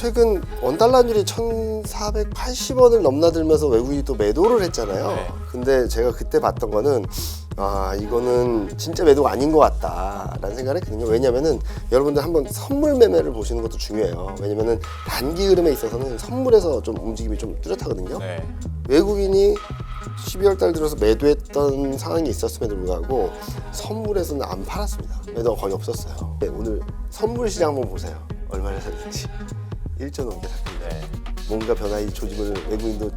최근 원달러율이 1,480원을 넘나들면서 외국인이 또 매도를 했잖아요. 네. 근데 제가 그때 봤던 거는 이거는 진짜 매도가 아닌 것 같다라는 생각을 했거든요. 왜냐면은 여러분들 한번 선물 매매를 보시는 것도 중요해요. 왜냐면은 단기 흐름에 있어서는 선물에서 좀 움직임이 좀 뚜렷하거든요. 네. 외국인이 12월 달 들어서 매도했던 상황이 있었음에도 불구하고 선물에서는 안 팔았습니다. 매도가 거의 없었어요. 네, 오늘 선물 시장 한번 보세요. 얼마나 샀는지 1.5개 샀거든요. 네. 뭔가 변화의 조짐을 외국인도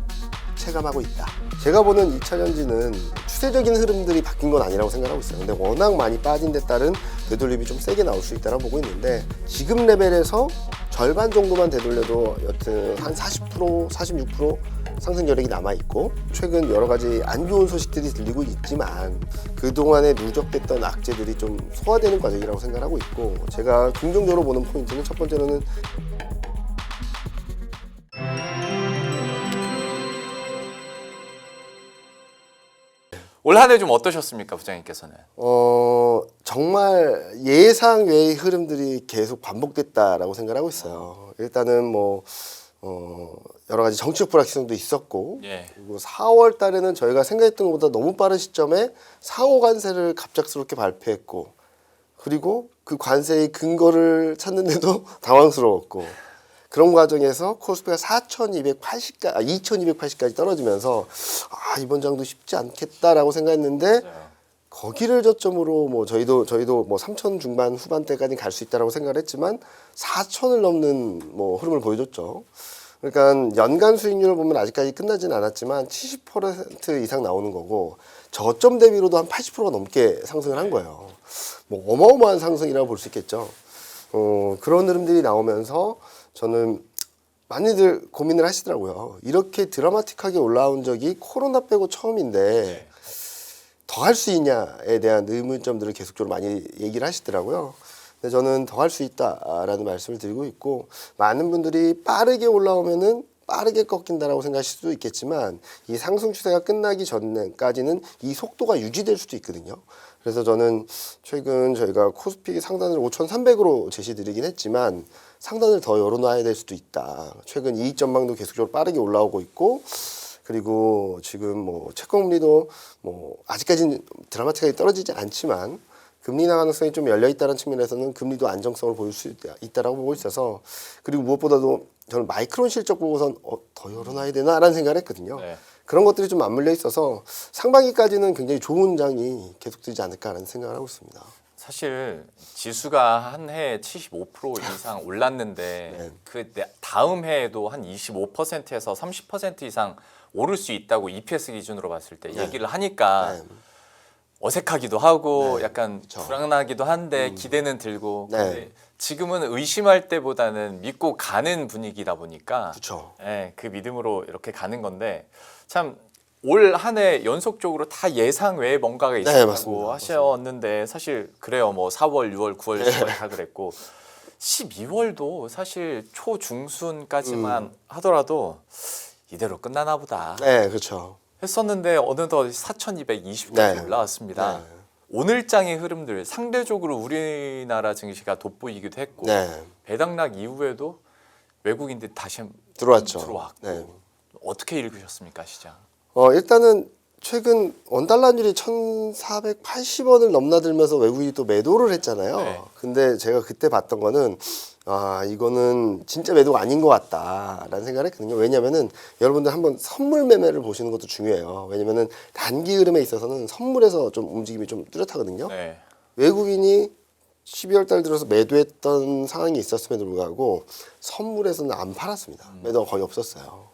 체감하고 있다. 제가 보는 2차 전지는 추세적인 흐름들이 바뀐 건 아니라고 생각하고 있어요. 근데 워낙 많이 빠진 데 따른 되돌림이 좀 세게 나올 수 있다고 보고 있는데 지금 레벨에서 절반 정도만 되돌려도 여튼 한 40%, 46% 상승 여력이 남아있고 최근 여러 가지 안 좋은 소식들이 들리고 있지만 그동안에 누적됐던 악재들이 좀 소화되는 과정이라고 생각하고 있고 제가 긍정적으로 보는 포인트는 첫 번째로는 올 한 해 좀 어떠셨습니까, 부장님께서는? 정말 예상 외의 흐름들이 계속 반복됐다라고 생각하고 있어요. 일단은 여러 가지 정치적 불확실성도 있었고, 예. 그리고 4월 달에는 저희가 생각했던 것보다 너무 빠른 시점에 상호 관세를 갑작스럽게 발표했고, 그리고 그 관세의 근거를 찾는데도 당황스러웠고, 그런 과정에서 코스피가 2280까지 떨어지면서 이번 장도 쉽지 않겠다라고 생각했는데 거기를 저점으로 저희도 3천 중반 후반대까지 갈 수 있다라고 생각을 했지만 4천을 넘는 흐름을 보여줬죠. 그러니까 연간 수익률을 보면 아직까지 끝나진 않았지만 70% 이상 나오는 거고 저점 대비로도 한 80%가 넘게 상승을 한 거예요. 어마어마한 상승이라고 볼 수 있겠죠. 그런 흐름들이 나오면서 저는 많이들 고민을 하시더라고요. 이렇게 드라마틱하게 올라온 적이 코로나 빼고 처음인데 더 할 수 있냐에 대한 의문점들을 계속적으로 많이 얘기를 하시더라고요. 근데 저는 더 할 수 있다라는 말씀을 드리고 있고 많은 분들이 빠르게 올라오면은 빠르게 꺾인다라고 생각하실 수도 있겠지만 이 상승 추세가 끝나기 전까지는 이 속도가 유지될 수도 있거든요. 그래서 저는 최근 저희가 코스피 상단을 5,300으로 제시드리긴 했지만 상단을 더 열어놔야 될 수도 있다. 최근 이익 전망도 계속적으로 빠르게 올라오고 있고 그리고 지금 채권금리도 아직까지는 드라마틱하게 떨어지지 않지만 금리 인하 가능성이 좀 열려 있다는 측면에서는 금리도 안정성을 보일 수 있다라고 보고 있어서 그리고 무엇보다도 저는 마이크론 실적 보고선 더 열어놔야 되나라는 생각을 했거든요. 네. 그런 것들이 좀 맞물려 있어서 상반기까지는 굉장히 좋은 장이 계속되지 않을까라는 생각을 하고 있습니다. 사실 지수가 한 해에 75% 이상 올랐는데 네. 그 다음 해에도 한 25%에서 30% 이상 오를 수 있다고 EPS 기준으로 봤을 때 얘기를 하니까 네. 어색하기도 하고 네, 약간 그쵸. 불안하기도 한데 기대는 들고 네. 근데 지금은 의심할 때보다는 믿고 가는 분위기다 보니까 그렇죠. 그 믿음으로 이렇게 가는 건데 참 올 한 해 연속적으로 다 예상 외에 뭔가가 있었다고 맞습니다. 하셨는데 사실 그래요. 4월, 6월, 9월, 10월 다 그랬고 12월도 사실 초중순까지만 하더라도 이대로 끝나나 보다 네, 그렇죠. 했었는데 어느덧 4,220까지 네. 올라왔습니다. 네. 오늘장의 흐름들 상대적으로 우리나라 증시가 돋보이기도 했고 네. 배당락 이후에도 외국인들이 다시 들어왔죠. 들어왔고 네. 어떻게 읽으셨습니까 시장? 일단은 최근 원달러율이 1,480원을 넘나들면서 외국인이 또 매도를 했잖아요. 네. 근데 제가 그때 봤던 거는 이거는 진짜 매도가 아닌 것 같다라는 생각을 했거든요. 왜냐면은 여러분들 한번 선물 매매를 보시는 것도 중요해요. 왜냐면은 단기 흐름에 있어서는 선물에서 좀 움직임이 좀 뚜렷하거든요. 네. 외국인이 12월 달 들어서 매도했던 상황이 있었음에도 불구하고 선물에서는 안 팔았습니다. 매도가 거의 없었어요.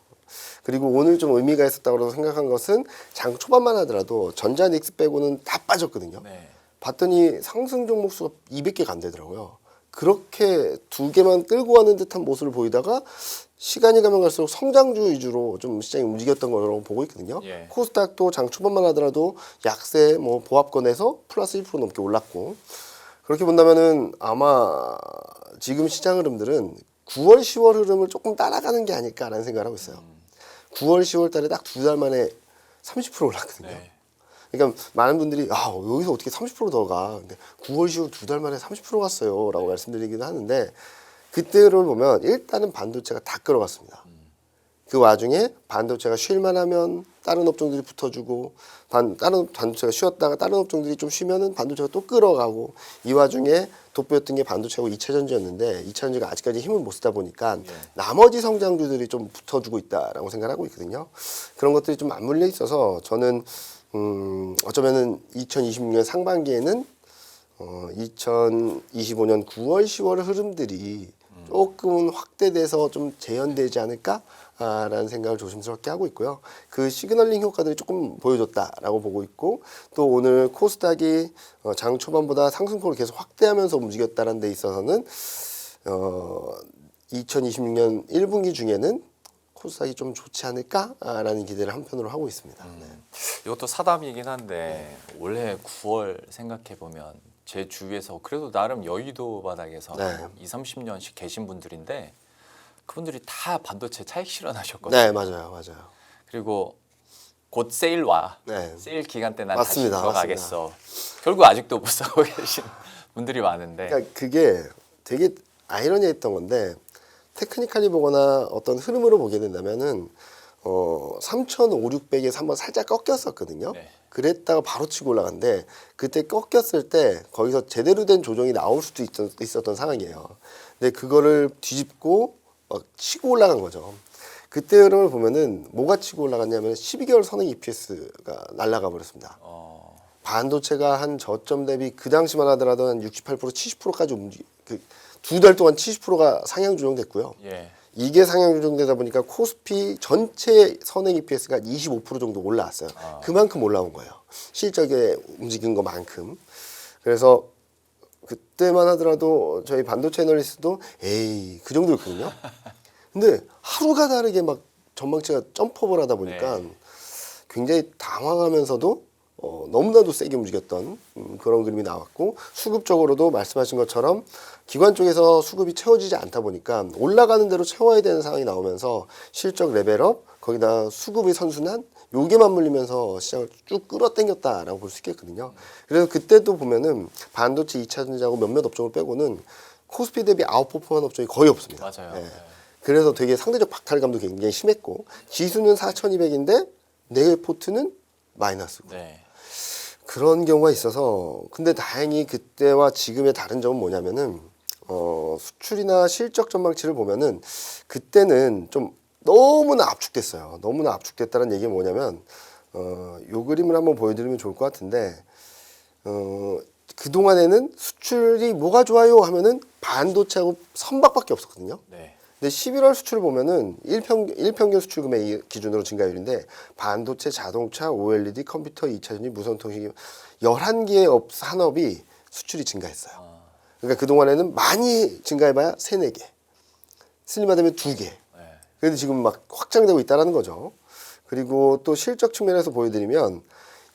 그리고 오늘 좀 의미가 있었다고 생각한 것은 장 초반만 하더라도 전자닉스 빼고는 다 빠졌거든요. 네. 봤더니 상승 종목 수가 200개가 안 되더라고요. 그렇게 두 개만 끌고 가는 듯한 모습을 보이다가 시간이 가면 갈수록 성장주 위주로 좀 시장이 움직였던 거라고 보고 있거든요. 예. 코스닥도 장 초반만 하더라도 약세 보합권에서 플러스 1% 넘게 올랐고 그렇게 본다면은 아마 지금 시장 흐름들은 9월, 10월 흐름을 조금 따라가는 게 아닐까라는 생각을 하고 있어요. 9월, 10월 달에 딱 두 달 만에 30% 올랐거든요. 네. 그러니까 많은 분들이 여기서 어떻게 30% 더 가? 근데 9월, 10월 두 달 만에 30% 갔어요 라고 말씀드리기도 하는데 그때를 보면 일단은 반도체가 다 끌어갔습니다. 그 와중에 반도체가 쉴만 하면 다른 업종들이 붙어주고 다른 반도체가 쉬었다가 다른 업종들이 좀 쉬면은 반도체가 또 끌어가고 이 와중에 돋보였던 게 반도체하고 2차 전지였는데 2차 전지가 아직까지 힘을 못 쓰다 보니까 나머지 성장주들이 좀 붙어주고 있다라고 생각하고 있거든요. 그런 것들이 좀 맞물려 있어서 저는 어쩌면은 2026년 상반기에는 2025년 9월, 10월 흐름들이 조금은 확대돼서 좀 재현되지 않을까라는 생각을 조심스럽게 하고 있고요. 그 시그널링 효과들이 조금 보여줬다라고 보고 있고 또 오늘 코스닥이 장 초반보다 상승폭을 계속 확대하면서 움직였다는 데 있어서는 2026년 1분기 중에는 코스닥이 좀 좋지 않을까라는 기대를 한편으로 하고 있습니다. 네. 이것도 사담이긴 한데 올해 9월 생각해 보면 제 주위에서 그래도 나름 여의도 바닥에서 네. 20, 30년씩 계신 분들인데 그분들이 다 반도체 차익 실현하셨거든요. 네, 맞아요. 그리고 곧 세일 와. 네. 세일 기간 때 난 맞습니다. 다시 들어가겠어. 결국 아직도 못 사고 계신 분들이 많은데. 그러니까 그게 되게 아이러니했던 건데 테크니컬리 보거나 어떤 흐름으로 보게 된다면은 3,500에서 한번 살짝 꺾였었거든요. 네. 그랬다가 바로 치고 올라갔는데 그때 꺾였을 때 거기서 제대로 된 조정이 나올 수도 있었던 상황이에요. 근데 그거를 뒤집고 치고 올라간 거죠. 그때 흐름을 보면은 뭐가 치고 올라갔냐면 12개월 선행 EPS가 날아가 버렸습니다. 반도체가 한 저점 대비 그 당시만 하더라도 한 68%, 70%까지 두 달 동안 70%가 상향 조정됐고요. 예. 이게 상향 조정되다 보니까 코스피 전체 선행 EPS가 25% 정도 올라왔어요. 그만큼 올라온 거예요. 실적에 움직인 것만큼. 그래서 그때만 하더라도 저희 반도체 애널리스트도 에이 그 정도였거든요. 근데 하루가 다르게 막 전망치가 점프업을 하다 보니까 굉장히 당황하면서도 너무나도 세게 움직였던 그런 그림이 나왔고 수급적으로도 말씀하신 것처럼 기관 쪽에서 수급이 채워지지 않다 보니까 올라가는 대로 채워야 되는 상황이 나오면서 실적 레벨업 거기다 수급의 선순환 요게 맞물리면서 시장을 쭉 끌어당겼다라고 볼 수 있겠거든요. 그래서 그때도 보면은 반도체 2차 전지하고 몇몇 업종을 빼고는 코스피 대비 아웃퍼폼한 업종이 거의 없습니다. 맞아요. 예. 그래서 되게 상대적 박탈감도 굉장히 심했고 지수는 4,200인데 내 포트는 마이너스고 네. 그런 경우가 있어서 근데 다행히 그때와 지금의 다른 점은 뭐냐면은 수출이나 실적 전망치를 보면은 그때는 좀 너무나 압축됐어요. 너무나 압축됐다는 얘기가 뭐냐면 요 그림을 한번 보여드리면 좋을 것 같은데 그동안에는 수출이 뭐가 좋아요 하면은 반도체하고 선박밖에 없었거든요. 네. 근데 11월 수출을 보면은 일평균 수출 금액 기준으로 증가율인데 반도체, 자동차, OLED, 컴퓨터, 2차전지, 무선통신 11개의 산업이 수출이 증가했어요. 그러니까 그동안에는 많이 증가해봐야 3, 4개. 슬림화되면 2개. 그런데 지금 막 확장되고 있다는 거죠. 그리고 또 실적 측면에서 보여드리면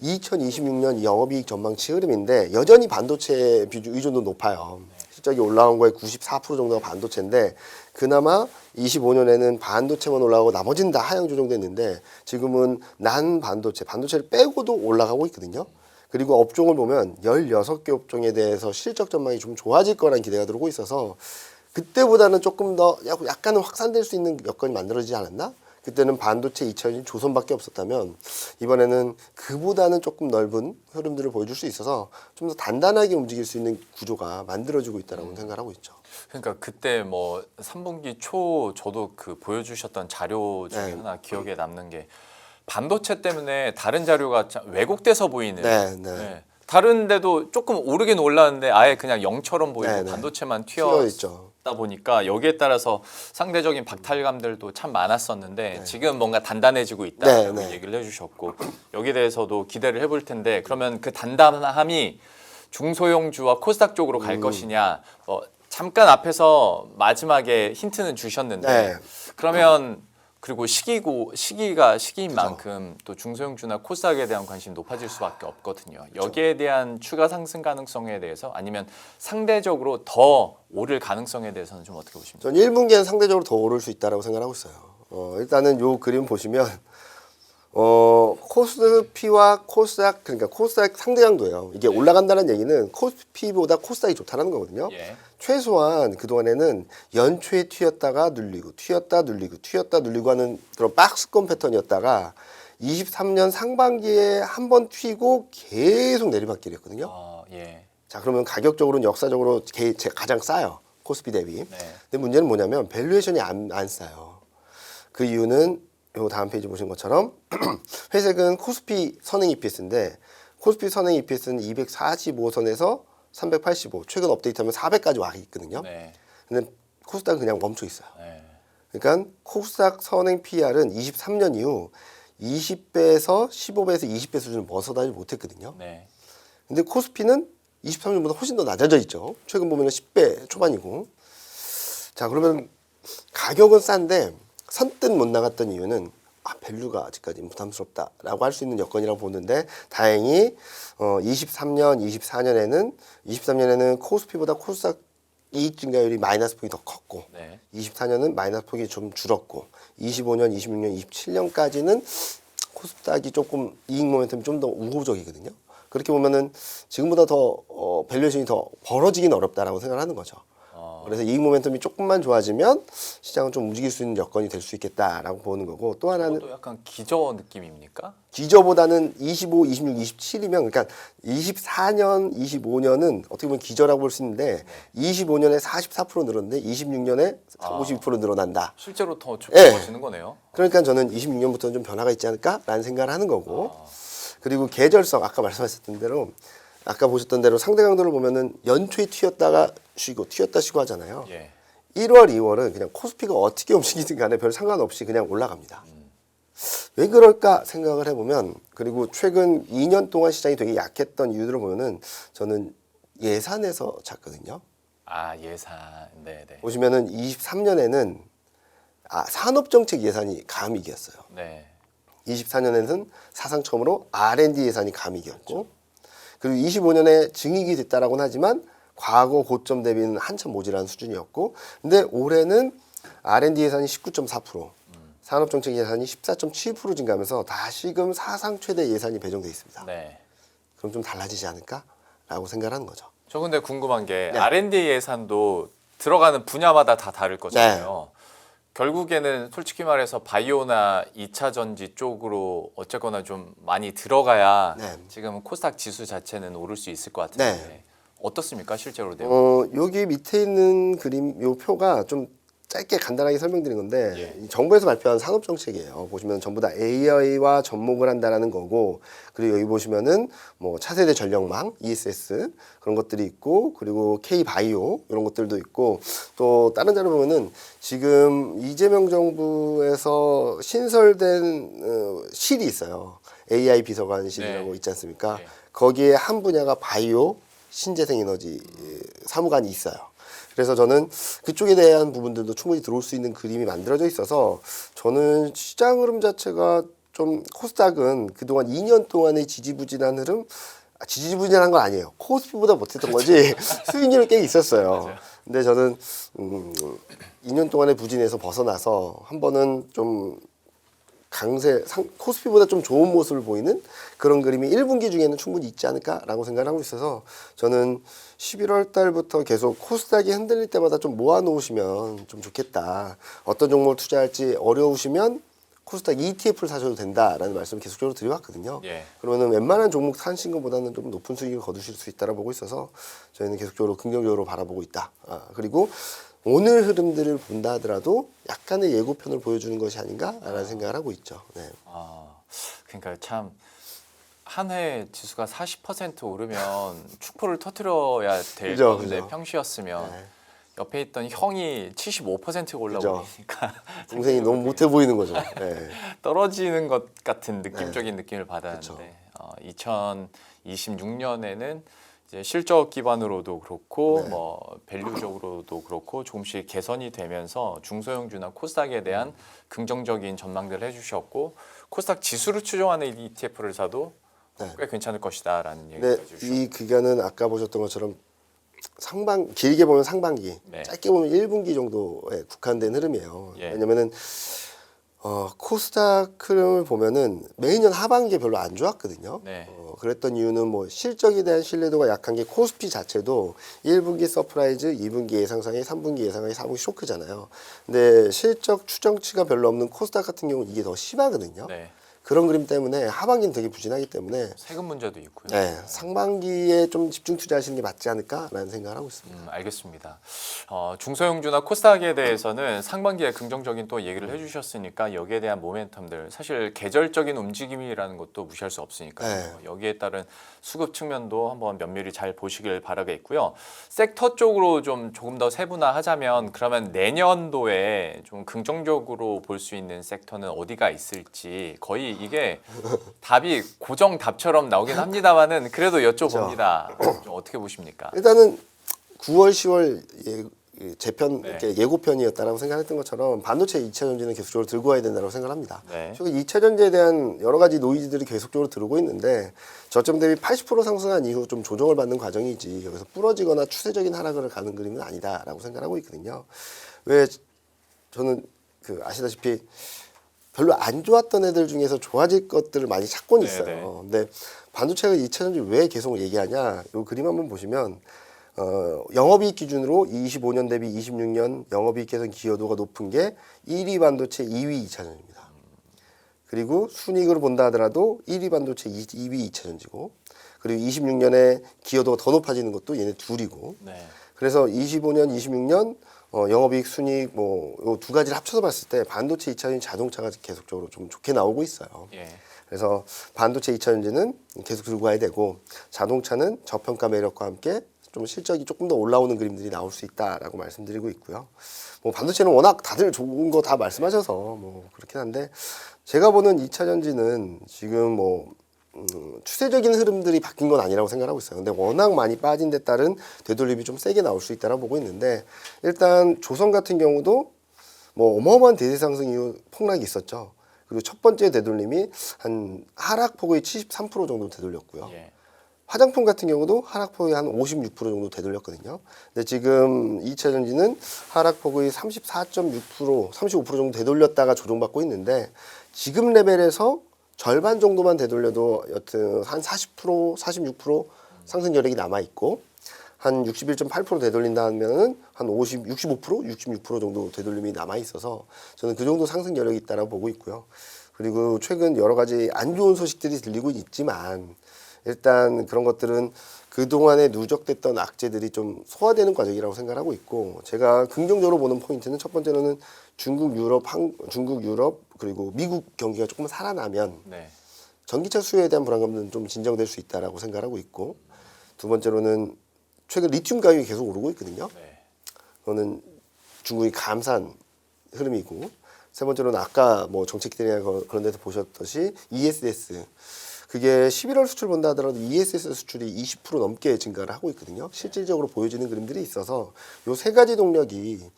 2026년 영업이익 전망치 흐름인데 여전히 반도체 의존도 높아요. 실적이 올라온 거에 94% 정도가 반도체인데 그나마 25년에는 반도체만 올라가고 나머지는 다 하향 조정됐는데 지금은 난 반도체를 빼고도 올라가고 있거든요. 그리고 업종을 보면 16개 업종에 대해서 실적 전망이 좀 좋아질 거라는 기대가 들어오고 있어서 그때보다는 조금 더 약간은 확산될 수 있는 여건이 만들어지지 않았나? 그때는 반도체 2차전지 조선밖에 없었다면 이번에는 그보다는 조금 넓은 흐름들을 보여줄 수 있어서 좀 더 단단하게 움직일 수 있는 구조가 만들어지고 있다고 생각하고 있죠. 그러니까 그때 뭐 3분기 초 저도 그 보여주셨던 자료 중에 하나 기억에 남는 게 반도체 때문에 다른 자료가 왜곡돼서 보이는. 네. 다른 데도 조금 오르긴 올랐는데 아예 그냥 0처럼 보이고 반도체만 튀어있다 보니까 여기에 따라서 상대적인 박탈감들도 참 많았었는데 지금 뭔가 단단해지고 있다고 얘기를 해주셨고 여기에 대해서도 기대를 해볼 텐데 그러면 그 단단함이 중소형주와 코스닥 쪽으로 갈 것이냐 잠깐 앞에서 마지막에 힌트는 주셨는데 그러면 그리고 시기가 시기인 만큼 또 중소형주나 코스닥에 대한 관심이 높아질 수밖에 없거든요. 여기에 대한 추가 상승 가능성에 대해서 아니면 상대적으로 더 오를 가능성에 대해서는 좀 어떻게 보십니까? 저는 1분기에는 상대적으로 더 오를 수 있다고 생각하고 있어요. 일단은 요 그림 보시면 코스피와 코스닥, 그러니까 코스닥 상대 강도예요. 이게 올라간다는 얘기는 코스피보다 코스닥이 좋다는 거거든요. 예. 최소한 그동안에는 연초에 튀었다가 눌리고 튀었다 눌리고 튀었다 눌리고 하는 그런 박스권 패턴이었다가 23년 상반기에 한 번 튀고 계속 내리막길이었거든요. 예. 자, 그러면 가격적으로는 역사적으로 가장 싸요. 코스피 대비. 네. 근데 문제는 뭐냐면 밸류에이션이 안 싸요. 그 이유는 요 다음 페이지 보신 것처럼 회색은 코스피 선행 EPS인데 코스피 선행 EPS는 245선에서 385, 최근 업데이트하면 400까지 와 있거든요. 네. 근데 코스닥은 그냥 멈춰 있어요. 네. 그러니까 코스닥 선행 PR은 23년 이후 20배에서 15배에서 20배 수준을 벗어나지 못했거든요. 네. 근데 코스피는 23년보다 훨씬 더 낮아져 있죠. 최근 보면 10배 초반이고. 자, 그러면 가격은 싼데 선뜻 못 나갔던 이유는 밸류가 아직까지 부담스럽다라고 할 수 있는 여건이라고 보는데 다행히 23년에는 코스피보다 코스닥 이익 증가율이 마이너스 폭이 더 컸고 네. 24년은 마이너스 폭이 좀 줄었고 25년, 26년, 27년까지는 코스닥이 조금 이익 모멘텀이 좀 더 우호적이거든요. 그렇게 보면은 지금보다 더 밸류에이션이 더 벌어지긴 어렵다라고 생각하는 거죠. 그래서 이익 모멘텀이 조금만 좋아지면 시장은 좀 움직일 수 있는 여건이 될 수 있겠다라고 보는 거고 또 하나는 또 약간 기저 느낌입니까? 기저보다는 25, 26, 27이면 그러니까 24년, 25년은 어떻게 보면 기저라고 볼 수 있는데 25년에 44% 늘었는데 26년에 52% 늘어난다. 실제로 더 예. 좋아지는 거네요. 그러니까 저는 26년부터는 좀 변화가 있지 않을까라는 생각을 하는 거고 그리고 계절성 아까 말씀하셨던 대로 아까 보셨던 대로 상대 강도를 보면은 연초에 튀었다가 쉬고 튀었다 쉬고 하잖아요. 예. 1월, 2월은 그냥 코스피가 어떻게 움직이든 간에 별 상관없이 그냥 올라갑니다. 왜 그럴까 생각을 해보면 그리고 최근 2년 동안 시장이 되게 약했던 이유들을 보면은 저는 예산에서 잤거든요. 예산. 네, 네. 보시면은 23년에는 산업정책 예산이 감익이었어요. 네. 24년에는 사상 처음으로 R&D 예산이 감익이었고 그리고 25년에 증액이 됐다라고는 하지만 과거 고점 대비는 한참 모자란 수준이었고 근데 올해는 R&D 예산이 19.4%, 산업정책 예산이 14.7% 증가하면서 다시금 사상 최대 예산이 배정돼 있습니다. 네. 그럼 좀 달라지지 않을까라고 생각하는 거죠. 저 근데 궁금한 게 네. R&D 예산도 들어가는 분야마다 다 다를 거잖아요. 결국에는 솔직히 말해서 바이오나 2차 전지 쪽으로 어쨌거나 좀 많이 들어가야 네. 지금 코스닥 지수 자체는 오를 수 있을 것 같은데 네. 어떻습니까 실제로 내용? 여기 밑에 있는 그림, 요 표가 좀 짧게 간단하게 설명드린 건데 예. 이 정부에서 발표한 산업 정책이에요. 보시면 전부 다 AI와 접목을 한다라는 거고 그리고 여기 보시면은 뭐 차세대 전력망 ESS 그런 것들이 있고 그리고 K 바이오 이런 것들도 있고 또 다른 자료 보면은 지금 이재명 정부에서 신설된 실이 있어요. AI 비서관실이라고 네. 있지 않습니까? 네. 거기에 한 분야가 바이오 신재생 에너지 사무관이 있어요. 그래서 저는 그쪽에 대한 부분들도 충분히 들어올 수 있는 그림이 만들어져 있어서 저는 시장 흐름 자체가 좀 코스닥은 그동안 2년 동안의 지지부진한 흐름 지지부진한 건 아니에요. 코스피보다 못했던 거지 수익률은 꽤 있었어요. 맞아요. 근데 저는 2년 동안의 부진에서 벗어나서 한 번은 좀 코스피보다 좀 좋은 모습을 보이는 그런 그림이 1분기 중에는 충분히 있지 않을까라고 생각을 하고 있어서 저는 11월 달부터 계속 코스닥이 흔들릴 때마다 좀 모아놓으시면 좀 좋겠다. 어떤 종목을 투자할지 어려우시면 코스닥 ETF를 사셔도 된다라는 말씀을 계속적으로 드려왔거든요. 예. 그러면은 웬만한 종목 사신 것보다는 좀 높은 수익을 거두실 수 있다고 보고 있어서 저희는 계속적으로 긍정적으로 바라보고 있다. 그리고 오늘 흐름들을 본다 하더라도 약간의 예고편을 보여주는 것이 아닌가라는 생각을 하고 있죠. 네. 그러니까 참 한 해 지수가 40% 오르면 축포를 터뜨려야 될 그죠, 건데 그죠. 평시였으면 네. 옆에 있던 형이 75% 올라버리니까 동생이 너무 못해 보이는 거죠. 네. 떨어지는 것 같은 느낌적인 느낌을 받았는데 그쵸. 2026년에는 이제 실적 기반으로도 그렇고 네. 뭐 밸류적으로도 그렇고 조금씩 개선이 되면서 중소형주나 코스닥에 대한 긍정적인 전망들을 해주셨고 코스닥 지수를 추종하는 ETF를 사도 네. 꽤 괜찮을 것이다라는 근데 얘기까지 해주셨고 이 기간은 아까 보셨던 것처럼 길게 보면 상반기, 네. 짧게 보면 1분기 정도에 국한된 흐름이에요. 예. 왜냐면은 코스닥 흐름을 보면은 매년 하반기에 별로 안 좋았거든요. 네. 그랬던 이유는 뭐 실적에 대한 신뢰도가 약한 게 코스피 자체도 1분기 서프라이즈, 2분기 예상상의 3분기 예상의 4분기 쇼크잖아요. 근데 실적 추정치가 별로 없는 코스닥 같은 경우는 이게 더 심하거든요. 네. 그런 그림 때문에 하반기는 되게 부진하기 때문에 세금 문제도 있고요. 네, 상반기에 좀 집중 투자하시는 게 맞지 않을까라는 생각을 하고 있습니다. 알겠습니다. 중소형주나 코스닥에 대해서는 상반기에 긍정적인 또 얘기를 해주셨으니까 여기에 대한 모멘텀들 사실 계절적인 움직임이라는 것도 무시할 수 없으니까요. 네. 여기에 따른 수급 측면도 한번 면밀히 잘 보시길 바라겠고요. 섹터 쪽으로 좀 조금 더 세분화하자면 그러면 내년도에 좀 긍정적으로 볼 수 있는 섹터는 어디가 있을지 거의 이게 답이 고정 답처럼 나오긴 합니다만은 그래도 여쭤봅니다. 좀 어떻게 보십니까? 일단은 9월, 10월 재편 네. 예고편이었다라고 생각했던 것처럼 반도체 2차 전지는 계속적으로 들고 와야 된다고 생각합니다. 네. 최근 2차 전지에 대한 여러 가지 노이즈들이 계속적으로 들어오고 있는데 저점 대비 80% 상승한 이후 좀 조정을 받는 과정이지 여기서 부러지거나 추세적인 하락을 가는 그림은 아니다라고 생각하고 있거든요. 왜 저는 아시다시피 별로 안 좋았던 애들 중에서 좋아질 것들을 많이 찾고는 네, 있어요. 네. 근데 반도체가 2차 전지 왜 계속 얘기하냐? 이 그림 한번 보시면 영업이익 기준으로 25년 대비 26년 영업이익 개선 기여도가 높은 게 1위 반도체, 2위 2차 전지입니다. 그리고 순이익으로 본다 하더라도 1위 반도체, 2위 2차 전지고 그리고 26년에 기여도가 더 높아지는 것도 얘네 둘이고 네. 그래서 25년, 26년 영업이익, 순이익 요 두 가지를 합쳐서 봤을 때 반도체 2차 전지 자동차가 계속적으로 좀 좋게 나오고 있어요. 예. 그래서 반도체 2차 전지는 계속 들고 가야 되고 자동차는 저평가 매력과 함께 좀 실적이 조금 더 올라오는 그림들이 나올 수 있다라고 말씀드리고 있고요. 뭐 반도체는 워낙 다들 좋은 거 다 말씀하셔서 뭐 그렇긴 한데 제가 보는 2차 전지는 지금 추세적인 흐름들이 바뀐 건 아니라고 생각하고 있어요. 근데 워낙 많이 빠진 데 따른 되돌림이 좀 세게 나올 수 있다고 보고 있는데 일단 조선 같은 경우도 뭐 어마어마한 대세 상승 이후 폭락이 있었죠. 그리고 첫 번째 되돌림이 한 하락폭의 73% 정도 되돌렸고요. 예. 화장품 같은 경우도 하락폭이 한 56% 정도 되돌렸거든요. 근데 지금 2차 전지는 하락폭의 34.6%, 35% 정도 되돌렸다가 조정받고 있는데 지금 레벨에서 절반 정도만 되돌려도 여튼 한 40%, 46% 상승 여력이 남아 있고 한 61.8% 되돌린다 하면은 한 65%, 66% 정도 되돌림이 남아 있어서 저는 그 정도 상승 여력이 있다라고 보고 있고요. 그리고 최근 여러 가지 안 좋은 소식들이 들리고 있지만 일단 그런 것들은 그동안에 누적됐던 악재들이 좀 소화되는 과정이라고 생각하고 있고 제가 긍정적으로 보는 포인트는 첫 번째로는 중국, 유럽 그리고 미국 경기가 조금 살아나면 네. 전기차 수요에 대한 불안감은 좀 진정될 수 있다라고 생각하고 있고 두 번째로는 최근 리튬 가격이 계속 오르고 있거든요. 네. 그거는 중국이 감산 흐름이고 세 번째로는 아까 뭐 정책들이나 그런 데서 보셨듯이 ESS 그게 11월 수출 본다 하더라도 ESS 수출이 20% 넘게 증가를 하고 있거든요. 실질적으로 보여지는 그림들이 있어서 요 세 가지 동력이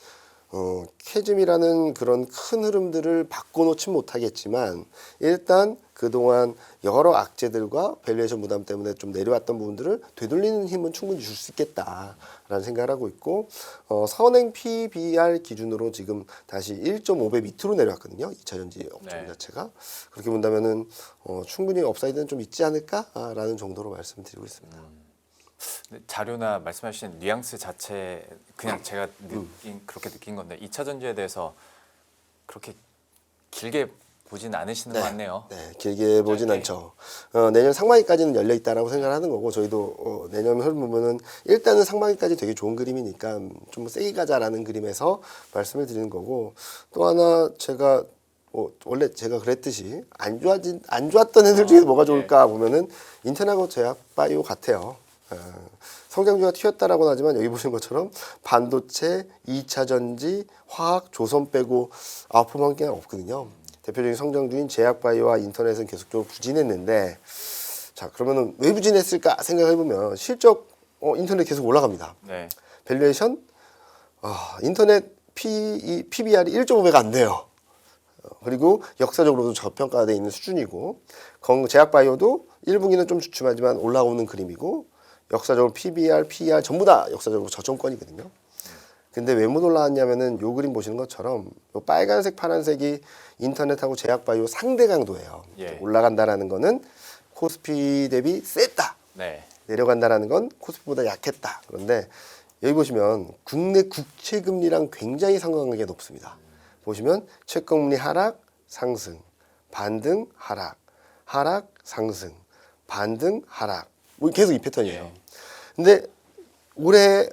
캐즘이라는 그런 큰 흐름들을 바꿔놓지 못하겠지만 일단 그동안 여러 악재들과 밸류에이션 부담 때문에 좀 내려왔던 부분들을 되돌리는 힘은 충분히 줄 수 있겠다라는 생각을 하고 있고 선행 PBR 기준으로 지금 다시 1.5배 밑으로 내려왔거든요. 2차 전지 업종 네. 자체가 그렇게 본다면은 충분히 업사이드는 좀 있지 않을까라는 정도로 말씀드리고 있습니다. 자료나 말씀하신 뉘앙스 자체 그냥 제가 그렇게 느낀 건데 2차 전지에 대해서 그렇게 길게 보진 않으시는 것 같네요. 네, 길게 보진 짧게. 않죠. 내년 상반기까지는 열려 있다라고 생각하는 거고 저희도 내년 흐름 보면은 일단은 상반기까지 되게 좋은 그림이니까 좀 세게 가자라는 그림에서 말씀을 드리는 거고 또 하나 제가 원래 제가 그랬듯이 안 좋았던 애들 중에 뭐가 좋을까 보면은 인텔하고 제약바이오 같아요. 성장주가 튀었다라고는 하지만 여기 보시는 것처럼 반도체, 2차 전지, 화학, 조선 빼고 아웃퍼한 게 없거든요. 대표적인 성장주인 제약바이오와 인터넷은 계속적으로 부진했는데 자 그러면은 왜 부진했을까 생각해보면 실적 인터넷 계속 올라갑니다. 네. 밸류에이션 인터넷 PBR이 1.5배가 안 돼요. 그리고 역사적으로도 저평가되어 있는 수준이고 제약바이오도 1분기는 좀 주춤하지만 올라오는 그림이고 역사적으로 PBR, PER 전부 다 역사적으로 저점권이거든요. 근데 왜 못 올라왔냐면은 요 그림 보시는 것처럼 요 빨간색, 파란색이 인터넷하고 제약바이오 상대 강도예요. 예. 올라간다라는 거는 코스피 대비 셌다. 네. 내려간다라는 건 코스피보다 약했다. 그런데 여기 보시면 국내 국채 금리랑 굉장히 상관관계가 높습니다. 보시면 채권금리 하락, 상승, 반등, 하락, 하락, 상승, 반등, 하락. 뭐 계속 이 패턴이에요. 예. 근데 올해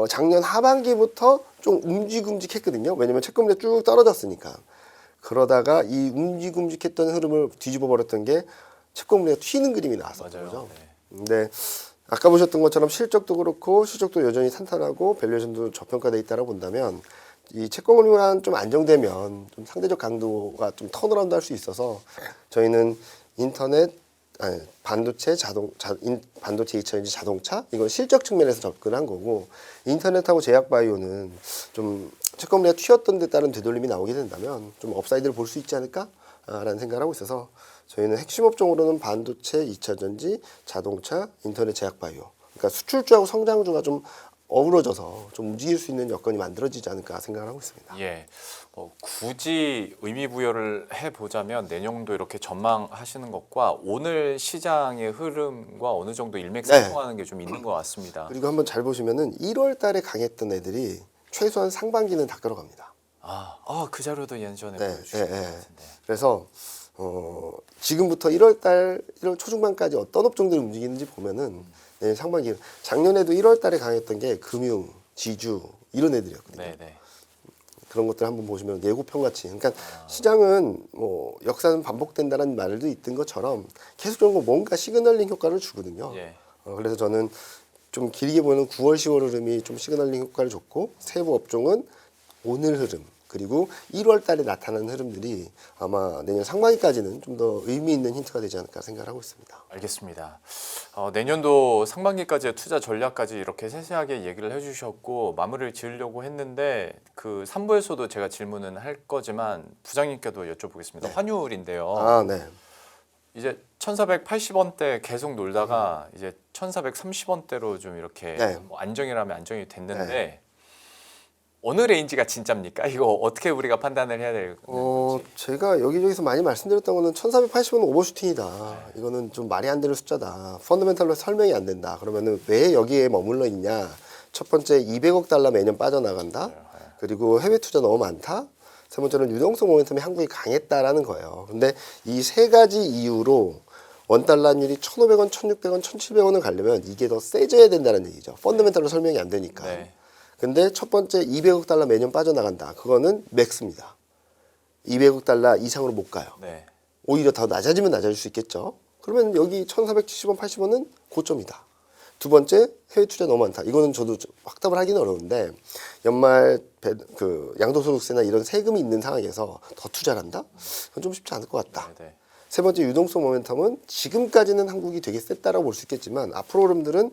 작년 하반기부터 좀 움직임직했거든요. 왜냐면 채권금리가 쭉 떨어졌으니까. 그러다가 이 움직임직했던 흐름을 뒤집어 버렸던 게 채권금리가 튀는 그림이 나왔었던 맞아요. 거죠. 네. 근데 아까 보셨던 것처럼 실적도 그렇고 실적도 여전히 탄탄하고 밸류에이션도 저평가돼 있다고 본다면 이 채권금리만 좀 안정되면 좀 상대적 강도가 좀 턴어라운드 할 수 있어서 저희는 반도체, 반도체 2차전지 자동차 이건 실적 측면에서 접근한 거고 인터넷하고 제약바이오는 좀 채권금리가 튀었던 데 따른 되돌림이 나오게 된다면 좀 업사이드를 볼 수 있지 않을까라는 생각을 하고 있어서 저희는 핵심 업종으로는 반도체, 2차전지, 자동차, 인터넷, 제약바이오 그러니까 수출주하고 성장주가 좀 어우러져서 좀 움직일 수 있는 여건이 만들어지지 않을까 생각을 하고 있습니다. 예. 굳이 의미 부여를 해보자면 내년도 이렇게 전망하시는 것과 오늘 시장의 흐름과 어느 정도 일맥상통하는 게 좀 있는 것 같습니다. 그리고 한번 잘 보시면은 1월 달에 강했던 애들이 최소한 상반기는 다 끌어갑니다. 그 자료도 예전에 네, 보여주신 것 같은데. 그래서 지금부터 1월 달, 1월 초중반까지 어떤 업종들이 움직이는지 보면은 내년 상반기 작년에도 1월 달에 강했던 게 금융, 지주 이런 애들이었거든요. 네, 네. 그런 것들 한번 보시면 예고편 같이 그러니까 시장은 뭐 역사는 반복된다는 말도 있던 것처럼 계속적으로 뭔가 시그널링 효과를 주거든요. 예. 그래서 저는 좀 길게 보면 9월, 10월 흐름이 좀 시그널링 효과를 줬고 세부 업종은 오늘 흐름 그리고 1월 달에 나타나는 흐름들이 아마 내년 상반기까지는 좀 더 의미 있는 힌트가 되지 않을까 생각을 하고 있습니다. 알겠습니다. 내년도 상반기까지의 투자 전략까지 이렇게 세세하게 얘기를 해주셨고 마무리를 지으려고 했는데 그 3부에서도 제가 질문은 할 거지만 부장님께도 여쭤보겠습니다. 네. 환율인데요. 네. 이제 1,480원대 계속 놀다가 이제 1,430원대로 좀 이렇게 네. 뭐 안정이라면 안정이 됐는데 어느 레인지가 진짜입니까? 이거 어떻게 우리가 판단을 해야 되는 건지. 제가 여기저기서 많이 말씀드렸던 거는 1480은 오버슈팅이다. 이거는 좀 말이 안 되는 숫자다. 펀더멘탈로 설명이 안 된다. 그러면은 왜 여기에 머물러 있냐? 첫 번째 200억 달러 매년 빠져나간다. 그리고 해외 투자 너무 많다. 세 번째는 유동성 모멘텀이 한국이 강했다라는 거예요. 근데 이 세 가지 이유로 원달러율이 1,500원, 1,600원, 1,700원을 가려면 이게 더 세져야 된다는 얘기죠. 펀더멘탈로 설명이 안 되니까. 네. 근데 첫 번째 200억 달러 매년 빠져나간다. 그거는 맥스입니다. 200억 달러 이상으로 못 가요. 네. 오히려 더 낮아지면 낮아질 수 있겠죠. 그러면 여기 1,470원, 80원은 고점이다. 두 번째 해외 투자 너무 많다. 이거는 저도 확답을 하기는 어려운데 연말 그 양도소득세나 이런 세금이 있는 상황에서 더 투자를 한다? 그건 좀 쉽지 않을 것 같다. 네. 세 번째 유동성 모멘텀은 지금까지는 한국이 되게 셌다라고 볼 수 있겠지만 앞으로 흐름들은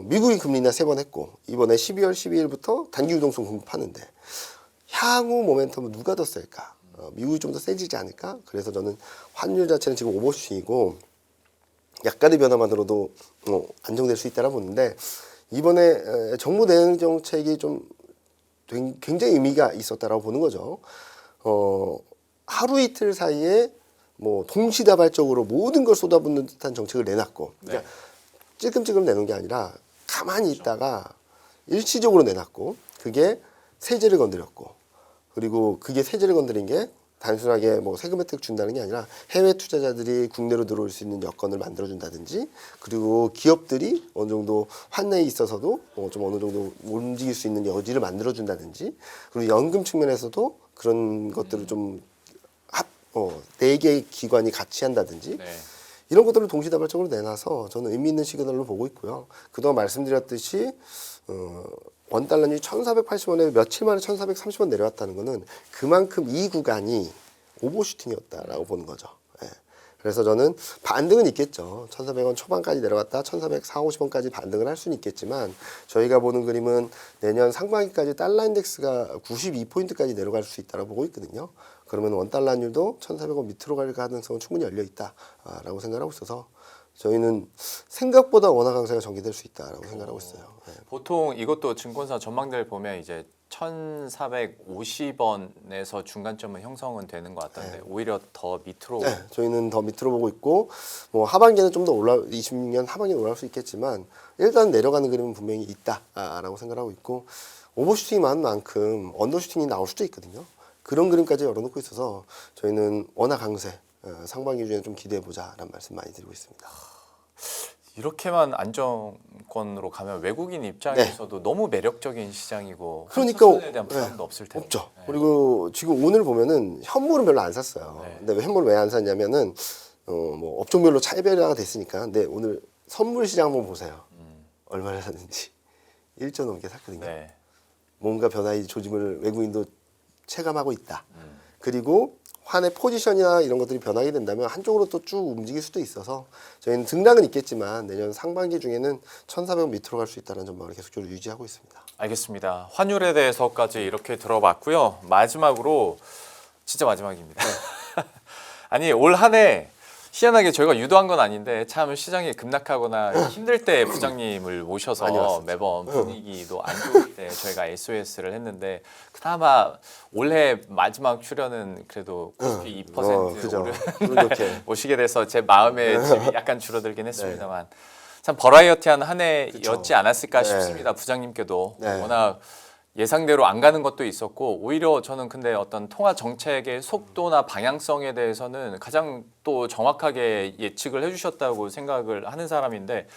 미국이 금리 인하 3번 했고 이번에 12월 12일부터 단기 유동성 공급하는데 향후 모멘텀은 누가 더 셀까? 미국이 좀 더 세지지 않을까? 그래서 저는 환율 자체는 지금 오버슈팅이고 약간의 변화만으로도 안정될 수 있다고 보는데 이번에 정부 대응 정책이 좀 굉장히 의미가 있었다라고 보는 거죠. 하루 이틀 사이에 뭐 동시다발적으로 모든 걸 쏟아붓는 듯한 정책을 내놨고 그러니까 찔끔찔끔 내놓은 게 아니라 가만히 있다가 일시적으로 내놨고 그게 세제를 건드렸고 그리고 그게 세제를 건드린 게 단순하게 뭐 세금 혜택 준다는 게 아니라 해외 투자자들이 국내로 들어올 수 있는 여건을 만들어준다든지 그리고 기업들이 어느 정도 환내에 있어서도 좀 어느 정도 움직일 수 있는 여지를 만들어준다든지 그리고 연금 측면에서도 그런 것들을 좀 4개의 기관이 같이 한다든지 이런 것들을 동시다발적으로 내놔서 저는 의미 있는 시그널로 보고 있고요. 그동안 말씀드렸듯이 원달러율이 1,480원에 며칠 만에 1,430원 내려왔다는 거는 그만큼 이 구간이 오버슈팅이었다라고 보는 거죠. 예. 그래서 저는 반등은 있겠죠. 1,400원 초반까지 내려갔다 1,440, 50원까지 반등을 할 수는 있겠지만 저희가 보는 그림은 내년 상반기까지 달러 인덱스가 92포인트까지 내려갈 수 있다고 보고 있거든요. 그러면 원달러율도 1,400원 밑으로 갈 가능성은 충분히 열려 있다라고 생각하고 있어서 저희는 생각보다 원화 강세가 전개될 수 있다라고 생각하고 있어요. 네. 보통 이것도 증권사 전망대를 보면 이제 1,450원에서 중간점은 형성은 되는 것 같던데 오히려 더 밑으로. 네, 저희는 더 밑으로 보고 있고 뭐 하반기는 좀 더 26년 하반기는 올라올 수 있겠지만 일단 내려가는 그림은 분명히 있다라고 생각하고 있고 오버슈팅이 많은 만큼 언더슈팅이 나올 수도 있거든요. 그런 그림까지 열어놓고 있어서 저희는 원화 강세 상반기 중에 좀 기대해보자라는 말씀 많이 드리고 있습니다. 이렇게만 안정권으로 가면 외국인 입장에서도 너무 매력적인 시장이고 그러니까 환율에 대한 부담도 없을 텐데. 없죠. 그리고 지금 오늘 보면은 현물은 별로 안 샀어요. 근데 현물을 왜 안 샀냐면은 뭐 업종별로 차별화가 됐으니까. 근데 오늘 선물 시장 한번 보세요. 얼마나 샀는지 1조 넘게 샀거든요. 네. 뭔가 변화의 조짐을 외국인도 체감하고 있다. 그리고 환의 포지션이나 이런 것들이 변하게 된다면 한쪽으로 또 쭉 움직일 수도 있어서 저희는 등락은 있겠지만 내년 상반기 중에는 1,400원 밑으로 갈 수 있다는 전망을 계속적으로 유지하고 있습니다. 알겠습니다. 환율에 대해서까지 이렇게 들어봤고요. 마지막으로 진짜 마지막입니다. 아니 올 한 해 희한하게 저희가 유도한 건 아닌데 참 시장이 급락하거나 힘들 때 부장님을 모셔서 매번 분위기도 안 좋을 때 저희가 SOS를 했는데 그나마 올해 마지막 출연은 그래도 코스피 2% 모시게 돼서 제 마음의 짐이 약간 줄어들긴 했습니다만 참 버라이어티한 한 해였지 않았을까 싶습니다. 부장님께도 워낙 예상대로 안 가는 것도 있었고 오히려 저는 근데 어떤 통화 정책의 속도나 방향성에 대해서는 가장 또 정확하게 예측을 해주셨다고 생각을 하는 사람인데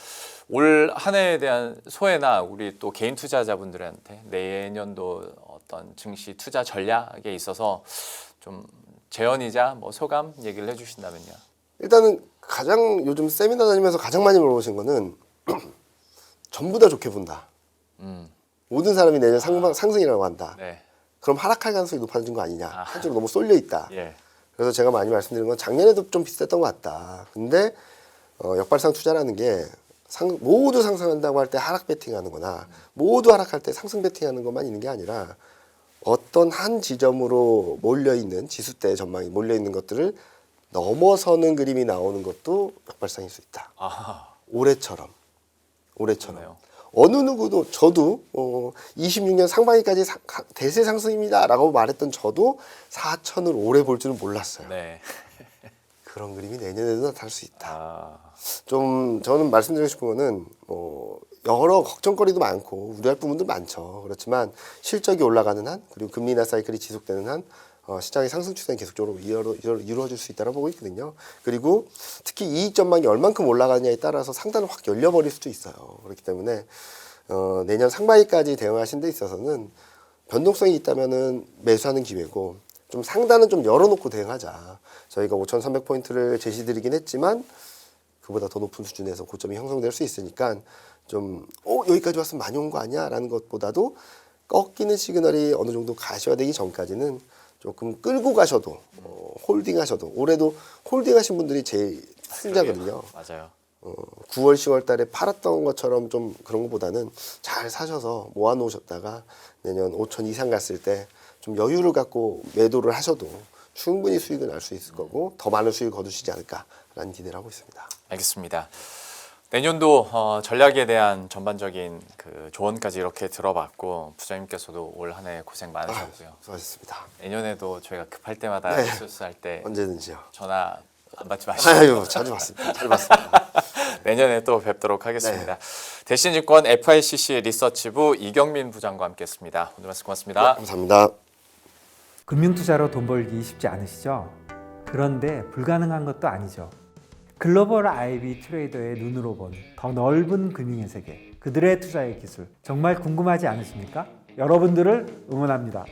올 한 해에 대한 소회나 우리 또 개인 투자자분들한테 내년도 어떤 증시 투자 전략에 있어서 좀 재현이자 뭐 소감 얘기를 해주신다면요. 일단은 가장 요즘 세미나 다니면서 가장 많이 물어보신 거는 전부 다 좋게 본다. 모든 사람이 내년 상승이라고 한다. 네. 그럼 하락할 가능성이 높아진 거 아니냐. 한쪽으로 너무 쏠려 있다. 예. 그래서 제가 많이 말씀드린 건 작년에도 좀 비슷했던 것 같다. 근데 역발상 투자라는 게 모두 상승한다고 할 때 하락 베팅하는 거나 모두 하락할 때 상승 베팅하는 것만 있는 게 아니라 어떤 한 지점으로 몰려있는 지수대 전망이 몰려있는 것들을 넘어서는 그림이 나오는 것도 역발상일 수 있다. 아하. 올해처럼. 그러네요. 어느 누구도 저도 26년 상반기까지 대세 상승입니다라고 말했던 저도 4천을 오래 볼 줄은 몰랐어요. 네. 그런 그림이 내년에도 나타날 수 있다. 아. 좀 저는 말씀드리고 싶은 거는 여러 걱정거리도 많고 우려할 부분도 많죠. 그렇지만 실적이 올라가는 한 그리고 금리 인하 사이클이 지속되는 한 시장의 상승 추세는 계속적으로 이루어질 수 있다고 보고 있거든요. 그리고 특히 이익 전망이 얼만큼 올라가냐에 따라서 상단을 확 열려버릴 수도 있어요. 그렇기 때문에 내년 상반기까지 대응하신 데 있어서는 변동성이 있다면은 매수하는 기회고 좀 상단은 좀 열어놓고 대응하자. 저희가 5,300포인트를 제시드리긴 했지만 그보다 더 높은 수준에서 고점이 형성될 수 있으니까 좀 여기까지 왔으면 많이 온 거 아니야? 라는 것보다도 꺾이는 시그널이 어느 정도 가셔되기 전까지는 조금 끌고 가셔도 홀딩하셔도 올해도 홀딩하신 분들이 제일 승자거든요. 맞아요. 9월, 10월 달에 팔았던 것처럼 좀 그런 것보다는 잘 사셔서 모아놓으셨다가 내년 5천 이상 갔을 때 좀 여유를 갖고 매도를 하셔도 충분히 수익을 날 수 있을 거고 더 많은 수익을 거두시지 않을까라는 기대를 하고 있습니다. 알겠습니다. 내년도 전략에 대한 전반적인 그 조언까지 이렇게 들어봤고 부장님께서도 올 한 해 고생 많으셨고요. 수고하셨습니다. 내년에도 저희가 급할 때마다 SOS 할 때 언제든지요. 전화 안 받지 마시고 아유, 자주 받습니다. 잘 받습니다. 내년에 또 뵙도록 하겠습니다. 대신증권 FICC 리서치부 이경민 부장과 함께했습니다. 오늘 말씀 고맙습니다. 감사합니다. 금융투자로 돈 벌기 쉽지 않으시죠? 그런데 불가능한 것도 아니죠. 글로벌 IB 트레이더의 눈으로 본 더 넓은 금융의 세계, 그들의 투자의 기술 정말 궁금하지 않으십니까? 여러분들을 응원합니다.